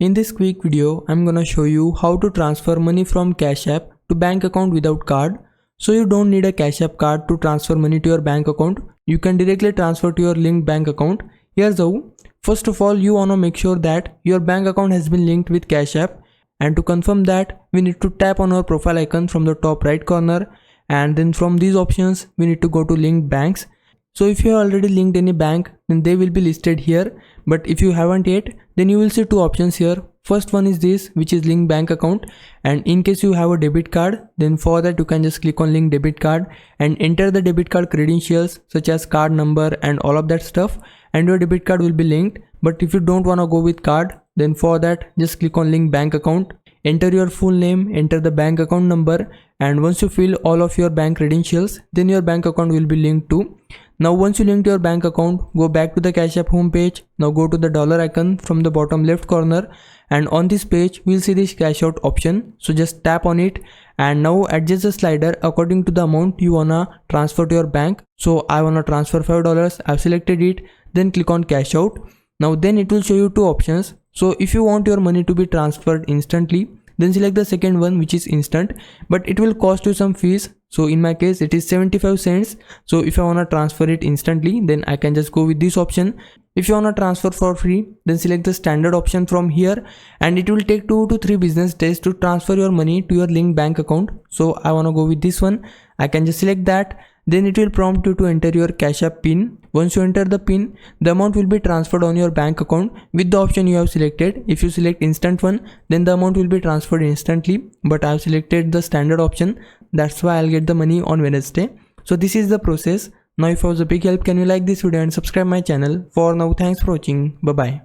In this quick video, I'm gonna show you how to transfer money from Cash App to bank account without card. So you don't need a Cash App card to transfer money to your bank account. You can directly transfer to your linked bank account. Here's how. First of all, you wanna make sure that your bank account has been linked with Cash App. And to confirm that, we need to tap on our profile icon from the top right corner. And then from these options, we need to go to linked banks. So if you have already linked any bank, then they will be listed here. But if you haven't yet, then you will see two options here. First one is this, which is link bank account, and in case you have a debit card, then for that you can just click on link debit card and enter the debit card credentials such as card number and all of that stuff, and your debit card will be linked. But if you don't want to go with card, then for that just click on link bank account, enter your full name, enter the bank account number, and once you fill all of your bank credentials, then your bank account will be linked to. Now once you link to your bank account, go back to the Cash App homepage. Now go to the dollar icon from the bottom left corner, and on this page we'll see this cash out option. So just tap on it and now adjust the slider according to the amount you wanna transfer to your bank. So I wanna transfer $5. I've selected it, then click on cash out. Now then it will show you two options. So if you want your money to be transferred instantly, then select the second one, which is instant, but it will cost you some fees. So in my case it is 75 cents. So if I wanna transfer it instantly, then I can just go with this option. If you wanna transfer for free, then select the standard option from here, and it will take 2 to 3 business days to transfer your money to your linked bank account. So I wanna go with this one. I can just select that. Then it will prompt you to enter your Cash App PIN. Once you enter the PIN, the amount will be transferred on your bank account with the option you have selected. If you select instant one, then the amount will be transferred instantly, but I have selected the standard option. That's why I'll get the money on Wednesday. So this is the process. Now if it was a big help, can you like this video and subscribe my channel. For now, thanks for watching. Bye bye.